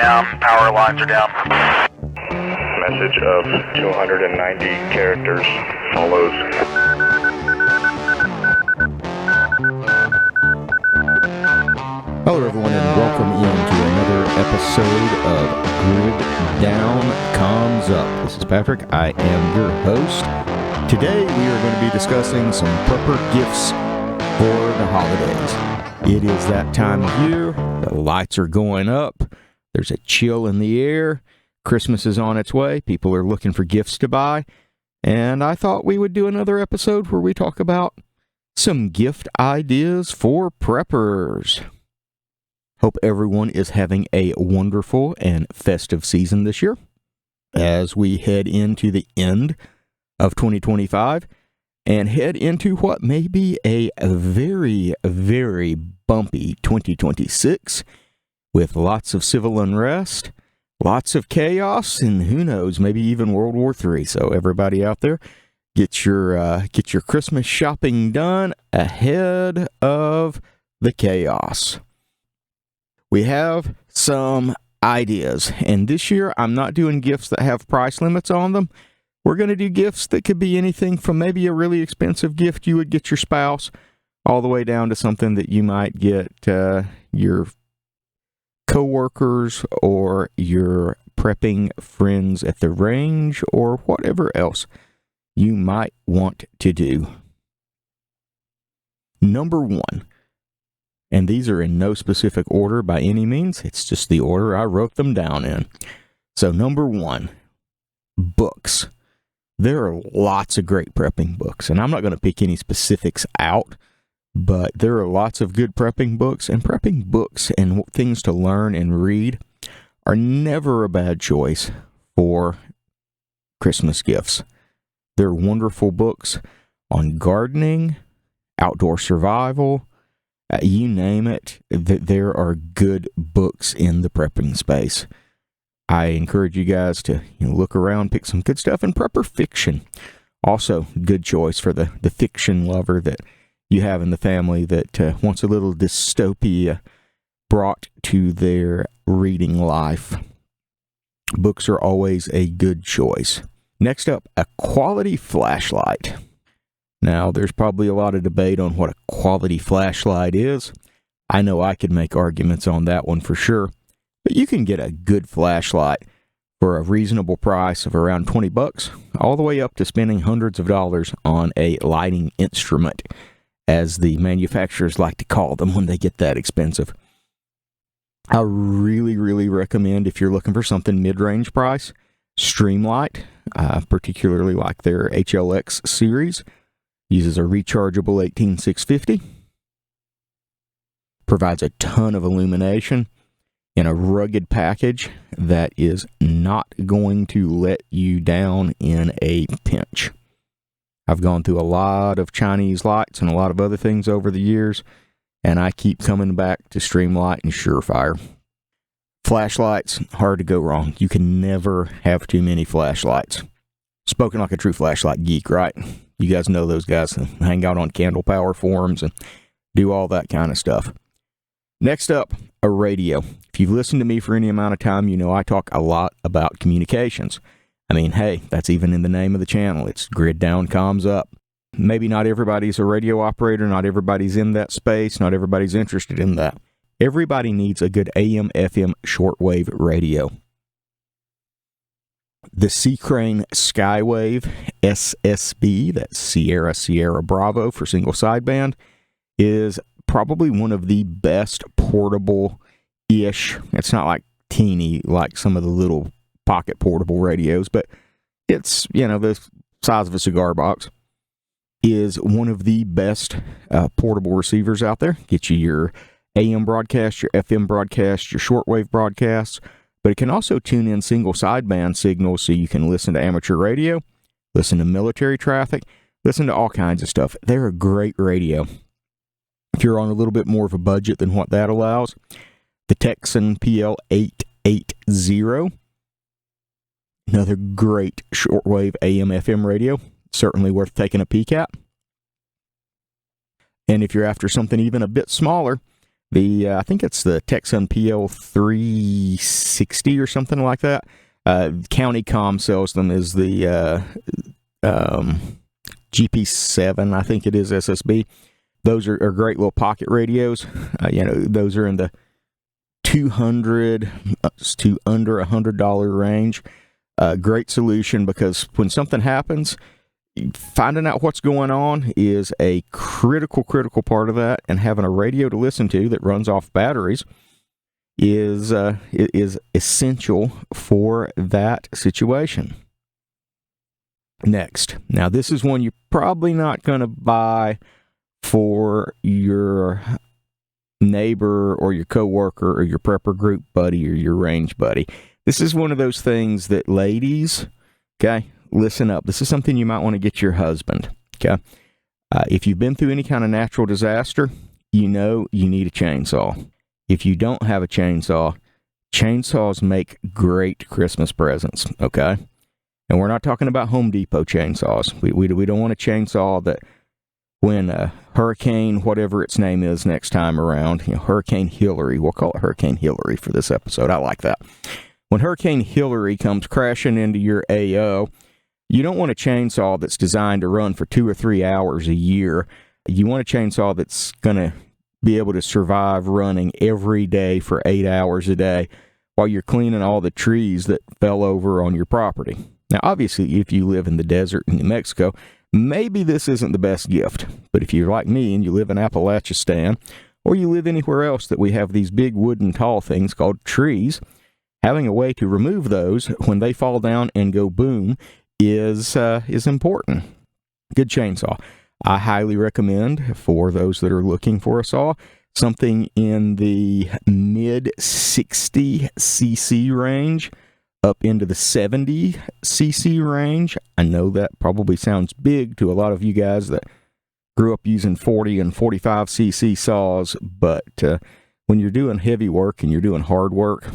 down, power lines are down. Message of 290 characters follows. Hello everyone and welcome into another episode of Grid Down Comms Up. This is Patrick, I am your host. Today we are going to be discussing some prepper gifts for the holidays. It is that time of year, the lights are going up, there's a chill in the air, Christmas is on its way, people are looking for gifts to buy, and I thought we would do another episode where we talk about some gift ideas for preppers. Hope everyone is having a wonderful and festive season this year as we head into the end of 2025 and head into what may be a very, very bumpy 2026 with lots of civil unrest, lots of chaos, and who knows, maybe even World War III. So everybody out there, get your Christmas shopping done ahead of the chaos. We have some ideas, and this year I'm not doing gifts that have price limits on them. We're going to do gifts that could be anything from maybe a really expensive gift you would get your spouse all the way down to something that you might get your coworkers or your prepping friends at the range or whatever else you might want to do. Number one, and these are in no specific order by any means, it's just the order I wrote them down in. So number one, books. There are lots of great prepping books, and I'm not going to pick any specifics out, but there are lots of good prepping books, and prepping books and things to learn and read are never a bad choice for Christmas gifts. They're wonderful books on gardening, outdoor survival, you name it, there are good books in the prepping space. I encourage you guys to look around, pick some good stuff, and prepper fiction. Also, good choice for the fiction lover that you have in the family that wants a little dystopia brought to their reading life. Books are always a good choice. Next up, a quality flashlight. Now, there's probably a lot of debate on what a quality flashlight is. I know I could make arguments on that one for sure. But you can get a good flashlight for a reasonable price of around $20, all the way up to spending hundreds of dollars on a lighting instrument, as the manufacturers like to call them when they get that expensive. I really, really recommend, if you're looking for something mid-range price, Streamlight, particularly like their HLX series. Uses a rechargeable 18650. Provides a ton of illumination in a rugged package that is not going to let you down in a pinch. I've gone through a lot of Chinese lights and a lot of other things over the years, and I keep coming back to Streamlight and Surefire. Flashlights, hard to go wrong. You can never have too many flashlights. Spoken like a true flashlight geek, right? You guys know those guys that hang out on Candle Power forums and do all that kind of stuff. Next up, a radio. If you've listened to me for any amount of time, you know I talk a lot about communications. I mean, hey, that's even in the name of the channel. It's Grid Down Comms Up. Maybe not everybody's a radio operator, not everybody's in that space, not everybody's interested in that. Everybody needs a good AM/FM shortwave radio. The Seacrane Skywave SSB, that's Sierra Bravo for single sideband, is probably one of the best portable-ish, it's not like teeny like some of the little pocket portable radios, but it's, the size of a cigar box, is one of the best portable receivers out there. Get you your AM broadcast, your FM broadcast, your shortwave broadcasts, but it can also tune in single sideband signals so you can listen to amateur radio, listen to military traffic, listen to all kinds of stuff. They're a great radio. If you're on a little bit more of a budget than what that allows, the Texan PL880, another great shortwave AM/FM radio, certainly worth taking a peek at. And if you're after something even a bit smaller, I think it's the Texan PL360 or something like that. County Com sells them as the GP7, I think it is, SSB. Those are great little pocket radios. Those are in the $200 to under $100 range. Great solution, because when something happens, finding out what's going on is a critical part of that, and having a radio to listen to that runs off batteries is essential for that situation. Next, now this is one you're probably not going to buy for your neighbor or your coworker or your prepper group buddy or your range buddy. This is one of those things that, ladies, okay, listen up. This is something you might want to get your husband, okay? If you've been through any kind of natural disaster, you know you need a chainsaw. If you don't have a chainsaw, chainsaws make great Christmas presents, okay? And we're not talking about Home Depot chainsaws. We don't want a chainsaw that when Hurricane, whatever its name is next time around, Hurricane Hillary, we'll call it Hurricane Hillary for this episode. I like that. When Hurricane Hillary comes crashing into your AO, you don't want a chainsaw that's designed to run for 2 or 3 hours a year. You want a chainsaw that's going to be able to survive running every day for 8 hours a day while you're cleaning all the trees that fell over on your property. Now, obviously, if you live in the desert in New Mexico, maybe this isn't the best gift. But if you're like me and you live in Appalachistan, or you live anywhere else that we have these big wooden tall things called trees, having a way to remove those when they fall down and go boom is important. Good chainsaw. I highly recommend, for those that are looking for a saw, something in the mid 60 cc range up into the 70 cc range. I know that probably sounds big to a lot of you guys that grew up using 40 and 45 cc saws, but when you're doing heavy work and you're doing hard work,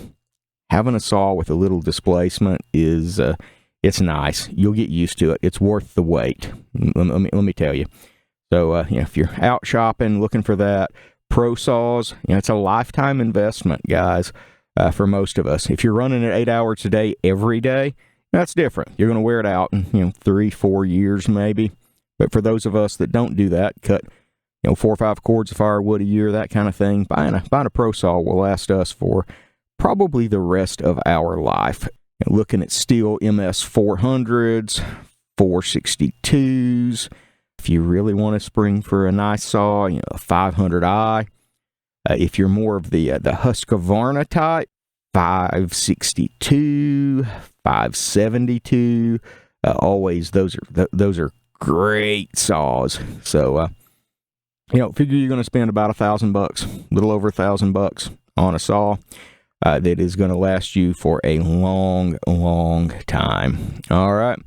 having a saw with a little displacement is it's nice. You'll get used to it. It's worth the wait. Let me tell you. So if you're out shopping looking for that, pro saws, it's a lifetime investment, guys. For most of us, if you're running it 8 hours a day every day, that's different. You're going to wear it out in 3-4 years maybe. But for those of us that don't do that, cut 4 or 5 cords of firewood a year, that kind of thing, buying a pro saw will last us for probably the rest of our life. Looking at Stihl MS 400s, 462s. If you really want to spring for a nice saw, a 500i. If you're more of the Husqvarna type, 562, 572, always those are great saws. So figure you're going to spend about $1,000, a little over $1,000 on a saw that is going to last you for a long time. All right.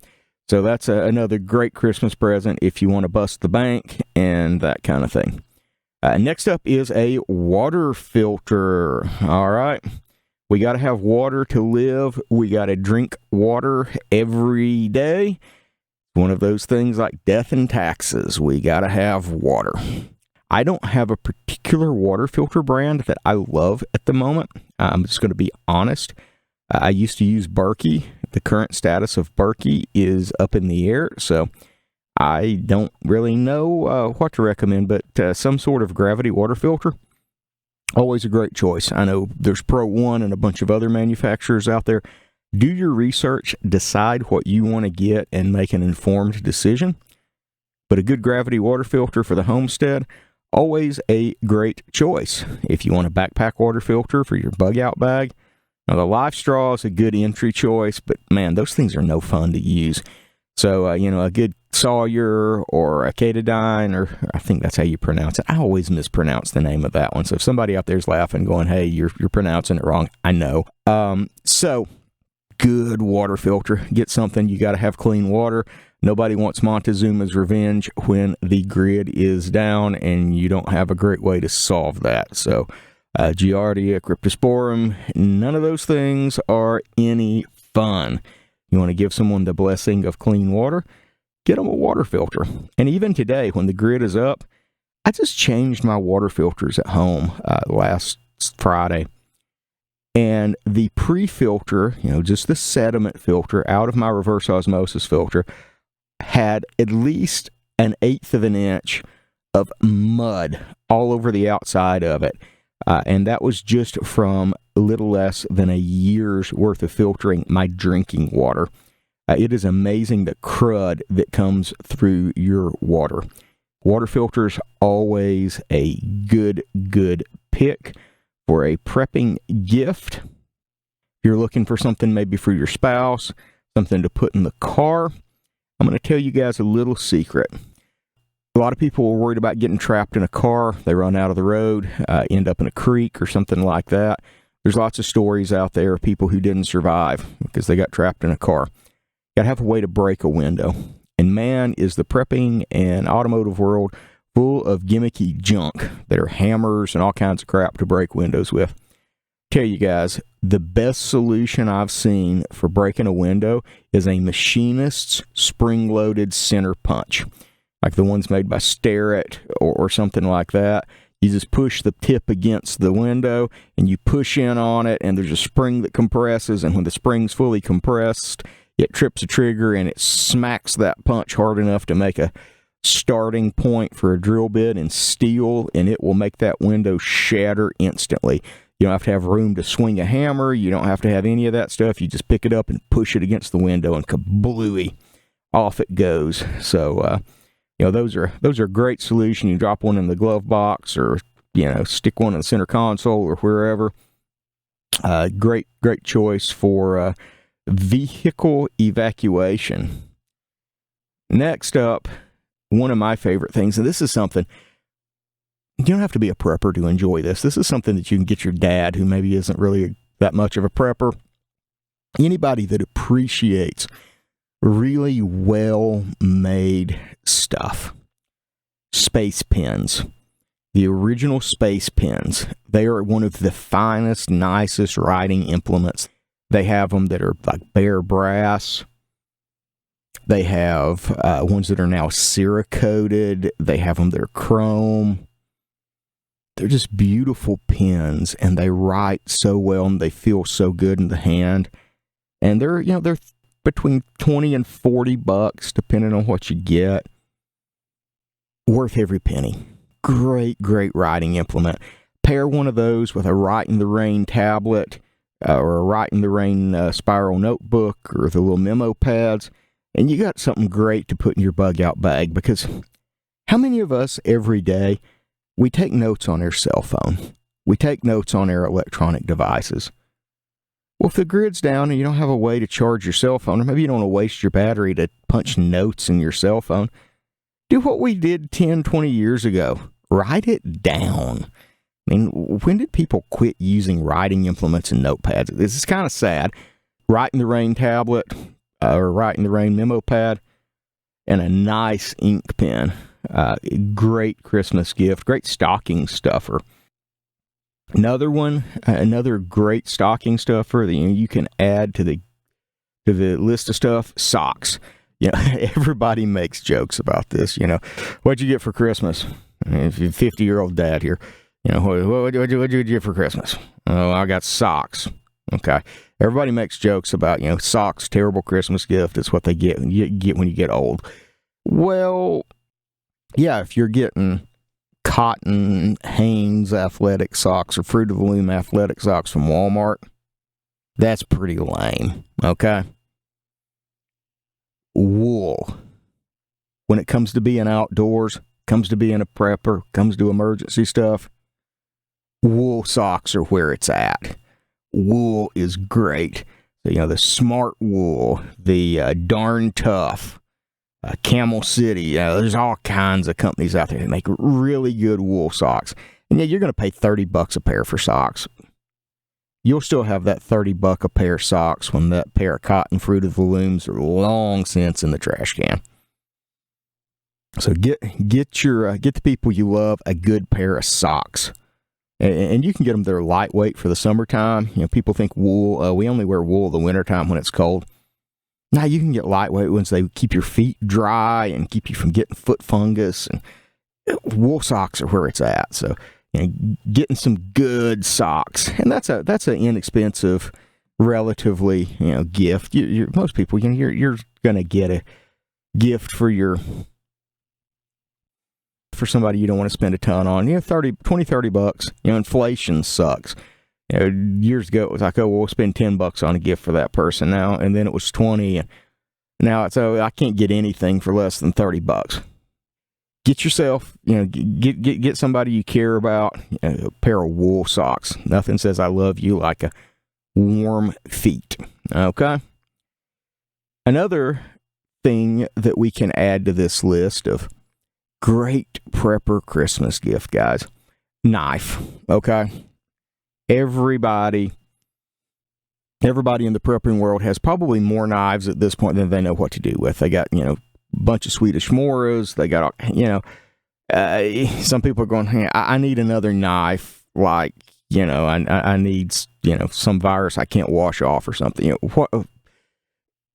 So that's another great Christmas present if you want to bust the bank and that kind of thing. Next up is a water filter. All right. We got to have water to live. We got to drink water every day. One of those things like death and taxes. We got to have water. I don't have a particular water filter brand that I love at the moment. I'm just going to be honest. I used to use Berkey. The current status of Berkey is up in the air, so I don't really know what to recommend, but some sort of gravity water filter, always a great choice. I know there's Pro One and a bunch of other manufacturers out there. Do your research, decide what you want to get, and make an informed decision. But a good gravity water filter for the homestead, always a great choice. If you want a backpack water filter for your bug out bag, now the Life Straw is a good entry choice, but man, those things are no fun to use. So, a good Sawyer or a Katadyn, or I think that's how you pronounce it. I always mispronounce the name of that one. So if somebody out there's laughing, going, hey, you're pronouncing it wrong, I know. So good water filter. Get something. You got to have clean water. Nobody wants Montezuma's revenge when the grid is down and you don't have a great way to solve that. So Giardia, Cryptosporum, none of those things are any fun. You want to give someone the blessing of clean water? Get them a water filter. And even today, when the grid is up, I just changed my water filters at home last Friday. And the pre-filter, just the sediment filter out of my reverse osmosis filter had at least 1/8 of an inch of mud all over the outside of it. And that was just from a little less than a year's worth of filtering my drinking water. It is amazing the crud that comes through your water. Water filters always a good pick for a prepping gift. If you're looking for something maybe for your spouse, something to put in the car, I'm going to tell you guys a little secret. A lot of people are worried about getting trapped in a car. They run out of the road, end up in a creek or something like that. There's lots of stories out there of people who didn't survive because they got trapped in a car. Got to have a way to break a window. And man, is the prepping and automotive world full of gimmicky junk that are hammers and all kinds of crap to break windows with. Tell you guys, the best solution I've seen for breaking a window is a machinist's spring-loaded center punch, like the ones made by Starrett or something like that. You just push the tip against the window and you push in on it, and there's a spring that compresses, and when the spring's fully compressed, it trips a trigger and it smacks that punch hard enough to make a starting point for a drill bit in steel, and it will make that window shatter instantly. You don't have to have room to swing a hammer. You don't have to have any of that stuff. You just pick it up and push it against the window, and kablooey, off it goes. So, those are a great solution. You drop one in the glove box, or stick one in the center console or wherever. Great choice for vehicle evacuation. Next up, one of my favorite things, and this is something, you don't have to be a prepper to enjoy this. This is something that you can get your dad, who maybe isn't really that much of a prepper. Anybody that appreciates really well-made stuff. Space pens. The original space pens. They are one of the finest, nicest writing implements. They have them that are like bare brass. They have ones that are now Cerakoted. They have them that are chrome. They're just beautiful pens, and they write so well, and they feel so good in the hand. And they're between $20 and $40, depending on what you get. Worth every penny. Great writing implement. Pair one of those with a Write in the Rain tablet, or a Write in the Rain spiral notebook, or the little memo pads, and you got something great to put in your bug out bag. Because how many of us every day, we take notes on our cell phone. We take notes on our electronic devices. Well, if the grid's down and you don't have a way to charge your cell phone, or maybe you don't want to waste your battery to punch notes in your cell phone, do what we did 10, 20 years ago. Write it down. I mean, when did people quit using writing implements and notepads? This is kind of sad. Write in the Rain tablet, or Write in the Rain memo pad, and a nice ink pen. Great Christmas gift. Great stocking stuffer. Another great stocking stuffer that you can add to the list of stuff. Socks. Everybody makes jokes about this. What'd you get for Christmas? If you're 50-year-old dad here, what'd you get for Christmas? Oh, I got socks. Okay. Everybody makes jokes about, socks, terrible Christmas gift. It's what they get when you get old. Well, yeah, if you're getting cotton Hanes athletic socks or Fruit of the Loom athletic socks from Walmart, that's pretty lame, okay? Wool. When it comes to being outdoors, comes to being a prepper, comes to emergency stuff, wool socks are where it's at. Wool is great. The Smart Wool, the Darn Tough, Camel City. There's all kinds of companies out there that make really good wool socks. And you're going to pay $30 a pair for socks. You'll still have that $30 a pair of socks when that pair of cotton Fruit of the Looms are long since in the trash can. So get the people you love a good pair of socks. And you can get them that are lightweight for the summertime. People think wool, we only wear wool the wintertime when it's cold. Now you can get lightweight ones. They keep your feet dry and keep you from getting foot fungus. And wool socks are where it's at. So, getting some good socks, and that's an inexpensive, relatively, gift. Most people, you're gonna get a gift for somebody you don't want to spend a ton on. $30 inflation sucks. Years ago it was like, oh, we'll spend $10 on a gift for that person now, and then it was 20, and now it's, oh, I can't get anything for less than $30. Get yourself, get somebody you care about a pair of wool socks. Nothing says I love you like a warm feet. Okay. Another thing that we can add to this list of great prepper Christmas gift, guys, knife. Okay. Everybody in the prepping world has probably more knives at this point than they know what to do with. They got, a bunch of Swedish Moras. They got, some people are going, hey, I need another knife. Like, I need, some virus I can't wash off or something. What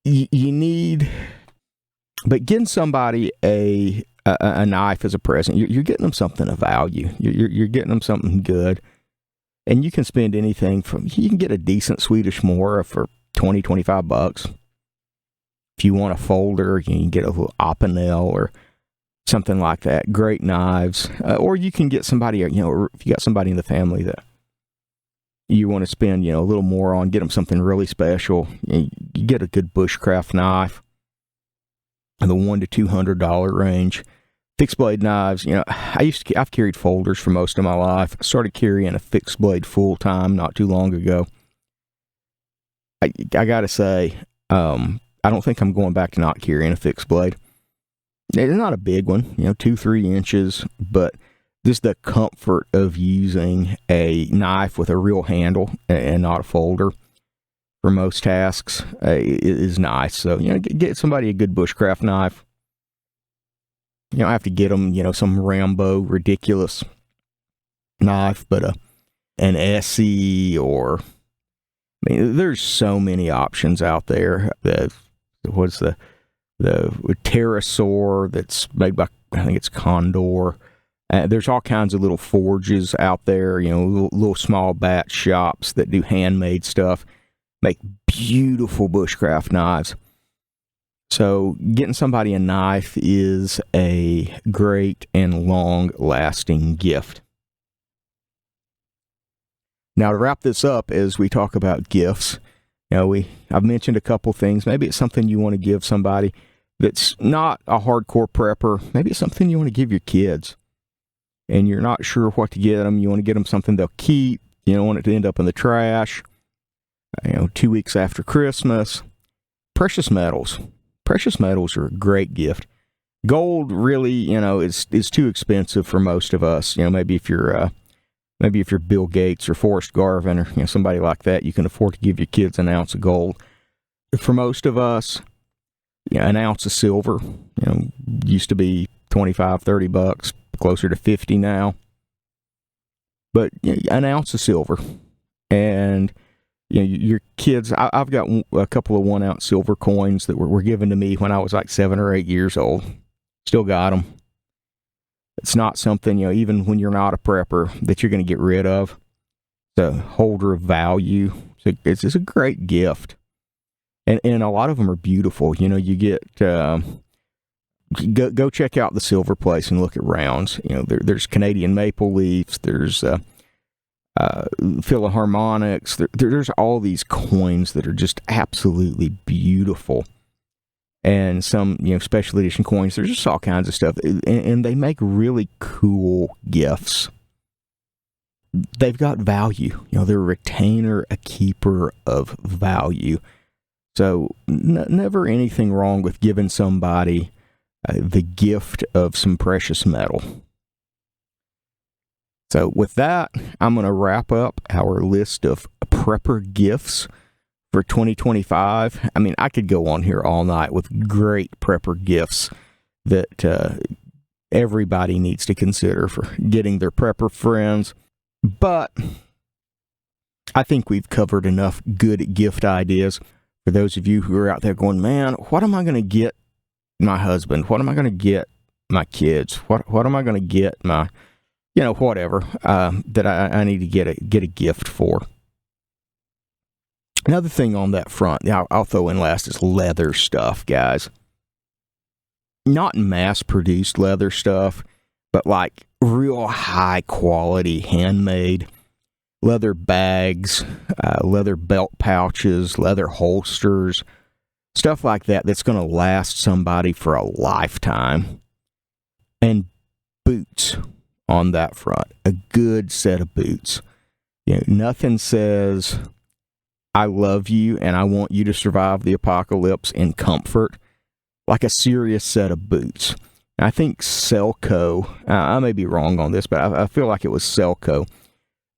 you need, but getting somebody a knife as a present, you're getting them something of value. You're getting them something good. And you can spend anything you can get a decent Swedish Mora for $20-$25. If you want a folder, you can get a little Opinel or something like that. Great knives. Or you can get somebody, if you got somebody in the family that you want to spend, a little more on, get them something really special. You get a good bushcraft knife in the $100 to $200 range. Fixed blade knives, I've carried folders for most of my life. I started carrying a fixed blade full time not too long ago. I gotta say, I don't think I'm going back to not carrying a fixed blade. It's not a big one, 2-3 inches, but just the comfort of using a knife with a real handle and not a folder for most tasks is nice. So, get somebody a good bushcraft knife. You don't have to get them, some Rambo ridiculous knife, but an Essie or, there's so many options out there. What's the Pterosaur that's made by, I think it's Condor. There's all kinds of little forges out there, little small batch shops that do handmade stuff, make beautiful bushcraft knives. So getting somebody a knife is a great and long-lasting gift. Now, to wrap this up, as we talk about gifts, I've mentioned a couple things. Maybe it's something you want to give somebody that's not a hardcore prepper. Maybe it's something you want to give your kids, and you're not sure what to get them. You want to get them something they'll keep. You don't want it to end up in the trash. 2 weeks after Christmas. Precious metals. Precious metals are a great gift. Gold really, is too expensive for most of us. Maybe if you're Bill Gates or Forrest Garvin or somebody like that, you can afford to give your kids an ounce of gold. For most of us, an ounce of silver, used to be $25-$30, closer to $50 now. But an ounce of silver, and your kids, I've got a couple of 1 ounce silver coins that were given to me when I was like 7 or 8 years old. Still got them. It's not something, even when you're not a prepper, that you're going to get rid of. It's a holder of value. It's a great gift. And a lot of them are beautiful. You get, go check out the silver place and look at rounds. There's Canadian maple leafs. There's, Philharmonics. There's all these coins that are just absolutely beautiful, and some special edition coins. There's just all kinds of stuff, and they make really cool gifts. They've got value. They're a retainer, a keeper of value. So never anything wrong with giving somebody the gift of some precious metal. So with that, I'm going to wrap up our list of prepper gifts for 2025. I could go on here all night with great prepper gifts that everybody needs to consider for getting their prepper friends. But I think we've covered enough good gift ideas for those of you who are out there going, man, what am I going to get my husband? What am I going to get my kids. What am I going to get my, whatever that I need to get a gift for. Another thing on that front, I'll throw in last, is leather stuff, guys. Not mass-produced leather stuff, but like real high-quality handmade leather bags, leather belt pouches, leather holsters, stuff like that that's going to last somebody for a lifetime. And boots on that front, a good set of boots. Nothing says I love you and I want you to survive the apocalypse in comfort like a serious set of boots. I think Selco, I may be wrong on this, but I feel like it was Selco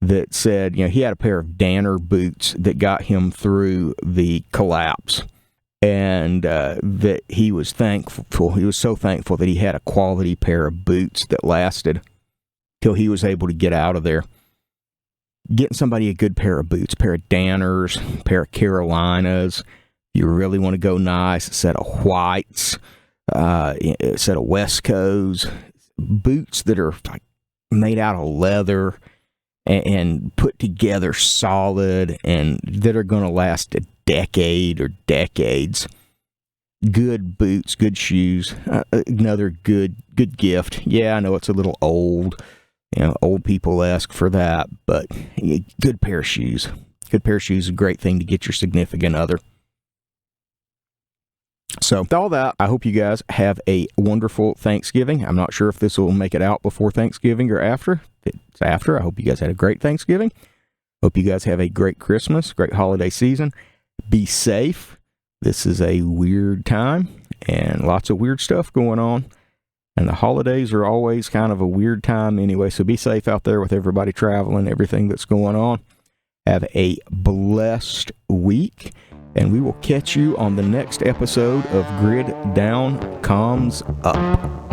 that said, he had a pair of Danner boots that got him through the collapse, and that he was thankful. He was so thankful that he had a quality pair of boots that lasted till he was able to get out of there. Getting somebody a good pair of boots, a pair of Danners, a pair of Carolinas. You really want to go nice, a set of whites, a set of Westcos, boots that are like made out of leather and put together solid and that are going to last a decade or decades. Good boots, good shoes, another good gift. Yeah, I know it's a little old. Old people ask for that, but good pair of shoes. Good pair of shoes is a great thing to get your significant other. So, with all that, I hope you guys have a wonderful Thanksgiving. I'm not sure if this will make it out before Thanksgiving or after. If it's after, I hope you guys had a great Thanksgiving. Hope you guys have a great Christmas, great holiday season. Be safe. This is a weird time and lots of weird stuff going on. And the holidays are always kind of a weird time anyway, so be safe out there with everybody traveling, everything that's going on. Have a blessed week, and we will catch you on the next episode of Grid Down Comms Up.